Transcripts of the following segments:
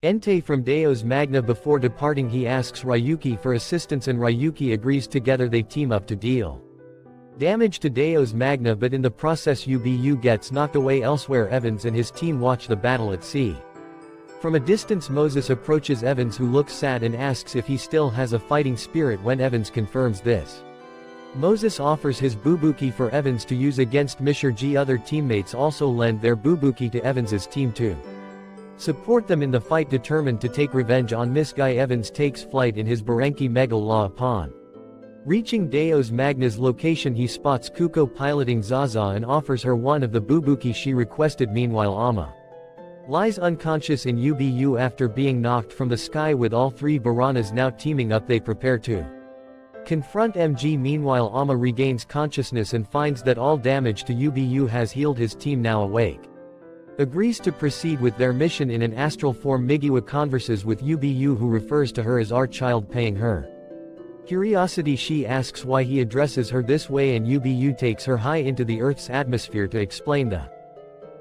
Entei from Deus Magna. Before departing he asks Ryuki for assistance and Ryuki agrees. Together they team up to deal damage to Deus Magna, but in the process UBU gets knocked away elsewhere. Evans and his team watch the battle at sea. From a distance Moses approaches Evans, who looks sad and asks if he still has a fighting spirit. When Evans confirms this, Moses offers his bubuki for Evans to use against Mr. G. Other teammates also lend their bubuki to Evans's team to support them in the fight. Determined to take revenge on Miss Guy, Evans takes flight in his Baranki Megal Law. Upon reaching Deus Magna's location he spots Kuko piloting Zaza and offers her one of the bubuki she requested. Meanwhile Ama lies unconscious in UBU after being knocked from the sky. With all three Baranas now teaming up they prepare to confront MG. Meanwhile Ama regains consciousness and finds that all damage to UBU has healed. His team, now awake, agrees to proceed with their mission in an astral form. Migiwa converses with UBU, who refers to her as our child, paying her curiosity. She asks why he addresses her this way and UBU takes her high into the Earth's atmosphere to explain the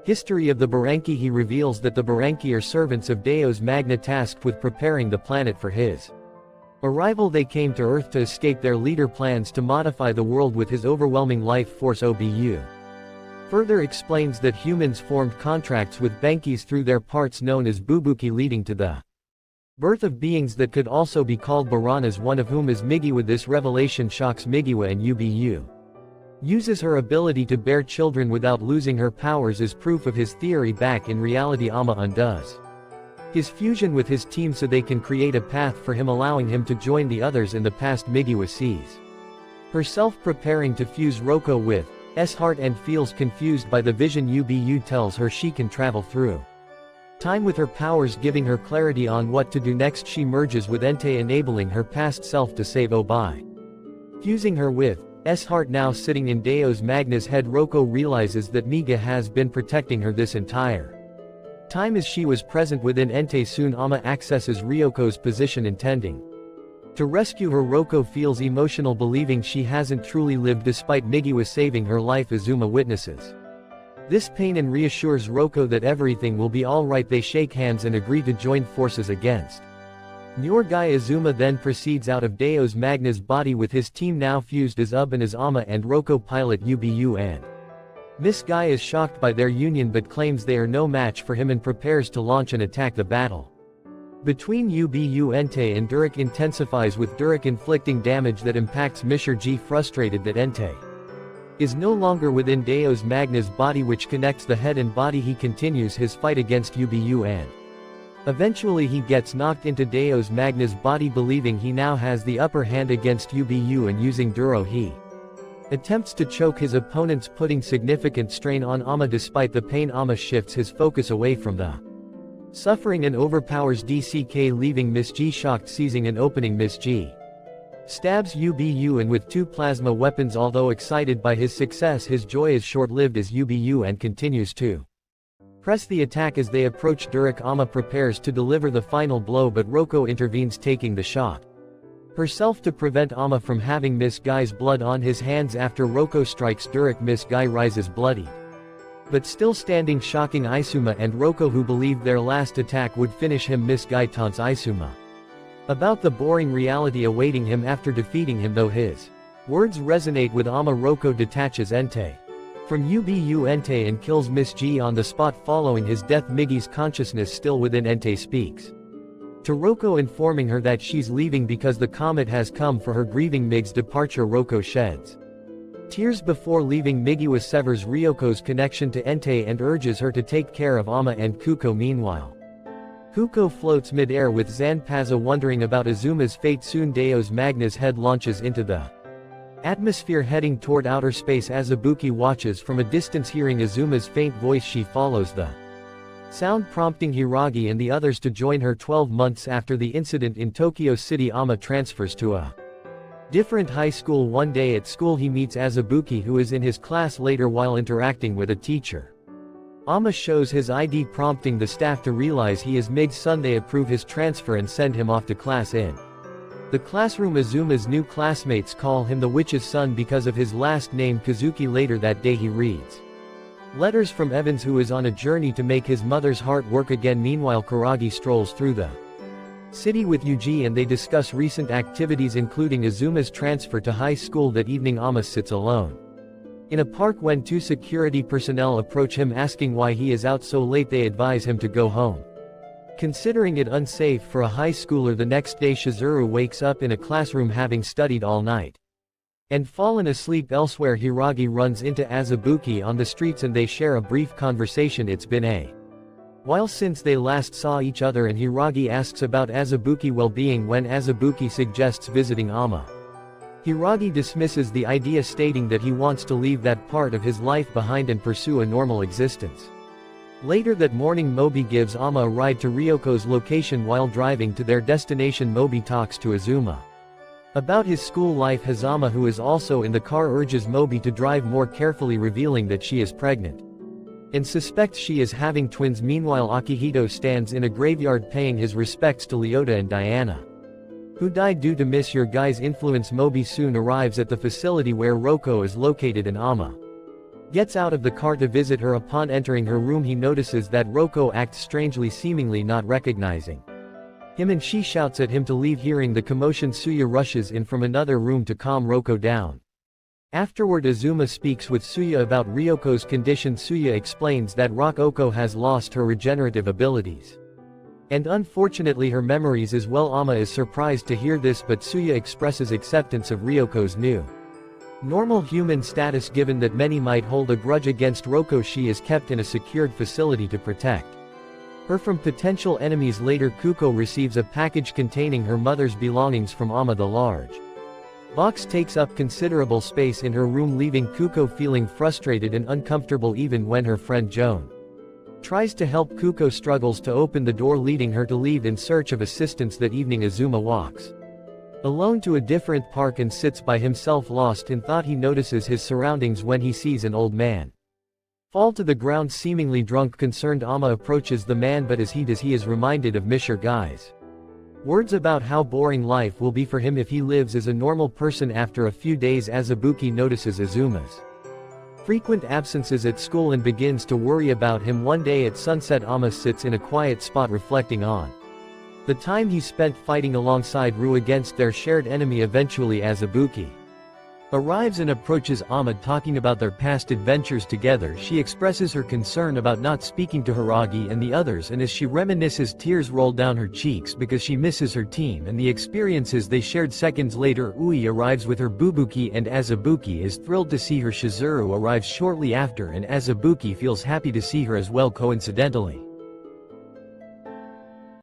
history of the Baranki. He reveals that the Baranki are servants of Deus Magna tasked with preparing the planet for his arrival. They came to Earth to escape their leader plans to modify the world with his overwhelming life force. OBU further explains that humans formed contracts with Bankis through their parts known as bubuki, leading to the birth of beings that could also be called Baranas, one of whom is Migiwa. This revelation shocks Migiwa and UBU uses her ability to bear children without losing her powers as proof of his theory. Back in reality Ama undoes his fusion with his team so they can create a path for him, allowing him to join the others in the past. Migiwa sees herself preparing to fuse Roko with S-Heart and feels confused by the vision. UBU tells her she can travel through time with her powers, giving her clarity on what to do next. She merges with Entei, enabling her past self to save Obai. Fusing her with S-Heart now sitting in Deus Magna's head, Roko realizes that Miga has been protecting her this entire time as she was present within Entei. Soon Ama accesses Ryoko's position, intending to rescue her. Roko feels emotional, believing she hasn't truly lived despite Migiwa saving her life. Azuma witnesses this pain and reassures Roko that everything will be alright. They shake hands and agree to join forces against Nyorgai. Azuma then proceeds out of Deus Magna's body with his team now fused as Ub and as Ama and Roko pilot UBU, and Miss Guy is shocked by their union but claims they are no match for him and prepares to launch and attack. The battle between UBU Entei and Durik intensifies, with Durik inflicting damage that impacts Mr. G. Frustrated that Entei is no longer within Deus Magna's body, which connects the head and body, he continues his fight against UBU and eventually he gets knocked into Deus Magna's body, believing he now has the upper hand against UBU, and using Duro he attempts to choke his opponents, putting significant strain on Ama. Despite the pain, Ama shifts his focus away from the suffering and overpowers DCK, leaving Miss G shocked. Seizing an opening, Miss G stabs UBU and with two plasma weapons. Although excited by his success, his joy is short-lived as UBU and continues to press the attack. As they approach Durik, Ama prepares to deliver the final blow, but Roko intervenes, taking the shot herself to prevent Ama from having Miss Guy's blood on his hands. After Roko strikes Durik, Miss Guy rises bloodied but still standing, shocking Isuma and Roko, who believed their last attack would finish him. Miss Guy taunts Isuma about the boring reality awaiting him after defeating him. Though his words resonate with Ama, Roko detaches Entei from UBU Entei and kills Miss G on the spot. Following his death, Migi's consciousness still within Entei speaks to Roko, informing her that she's leaving because the comet has come for her. Grieving Mig's departure, Roko sheds tears before leaving. Migiwa severs Ryoko's connection to Entei and urges her to take care of Ama and Kuko. Meanwhile, Kuko floats mid-air with Zanpaza wondering about Azuma's fate. Soon Deus Magna's head launches into the atmosphere, heading toward outer space. Azabuki watches from a distance, hearing Azuma's faint voice. She follows the sound, prompting Hiragi and the others to join her. 12 months after the incident in Tokyo City, Ama transfers to a different high school. One day at school he meets Azabuki, who is in his class later while interacting with a teacher. Ama shows his ID, prompting the staff to realize he is Mig's son. They approve his transfer and send him off to class. In the classroom, Azuma's new classmates call him the witch's son because of his last name Kazuki. Later that day he reads Letters from Evans, who is on a journey to make his mother's heart work again. Meanwhile, Kuragi strolls through the city with Yuji and they discuss recent activities including Azuma's transfer to high school. That evening, Ama sits alone in a park when two security personnel approach him asking why he is out so late. They advise him to go home, considering it unsafe for a high schooler. The next day, Shizuru wakes up in a classroom having studied all night and fallen asleep elsewhere. Hiragi runs into Azubuki on the streets and they share a brief conversation. It's been a while since they last saw each other and Hiragi asks about Azubuki's well-being when Azubuki suggests visiting Ama. Hiragi dismisses the idea, stating that he wants to leave that part of his life behind and pursue a normal existence. Later that morning, Mobi gives Ama a ride to Ryoko's location. While driving to their destination, Mobi talks to Azuma about his school life. Hazama, who is also in the car, urges Mobi to drive more carefully, revealing that she is pregnant and suspects she is having twins. Meanwhile, Akihito stands in a graveyard paying his respects to Leota and Diana, who died due to Miss Your Guy's influence. Mobi soon arrives at the facility where Roko is located and Ama gets out of the car to visit her. Upon entering her room, he notices that Roko acts strangely, seemingly not recognizing him, and she shouts at him to leave. Hearing the commotion, Suya rushes in from another room to calm Roko down. Afterward, Azuma speaks with Suya about Ryoko's condition. Suya explains that Roko has lost her regenerative abilities and unfortunately her memories as well. Ama is surprised to hear this, but Suya expresses acceptance of Ryoko's new normal human status. Given that many might hold a grudge against Roko, she is kept in a secured facility to protect her from potential enemies. Later, Kuko receives a package containing her mother's belongings from Ama. The large box takes up considerable space in her room, leaving Kuko feeling frustrated and uncomfortable. Even when her friend Joan tries to help, Kuko struggles to open the door, leading her to leave in search of assistance. That evening, Azuma walks alone to a different park and sits by himself, lost in thought. He notices his surroundings when he sees an old man fall to the ground, seemingly drunk. Concerned, Ama approaches the man, but as he does, he is reminded of Mr. Guy's words about how boring life will be for him if he lives as a normal person. After a few days, Azubuki notices Azuma's frequent absences at school and begins to worry about him. One day at sunset, Ama sits in a quiet spot reflecting on the time he spent fighting alongside Ru against their shared enemy. Eventually, Azubuki arrives and approaches Ama, talking about their past adventures together. She expresses her concern about not speaking to Hiragi and the others, and as she reminisces, tears roll down her cheeks because she misses her team and the experiences they shared. Seconds later, Ui arrives with her Bubuki and Azubuki is thrilled to see her. Shizuru arrives shortly after and Azubuki feels happy to see her as well. Coincidentally,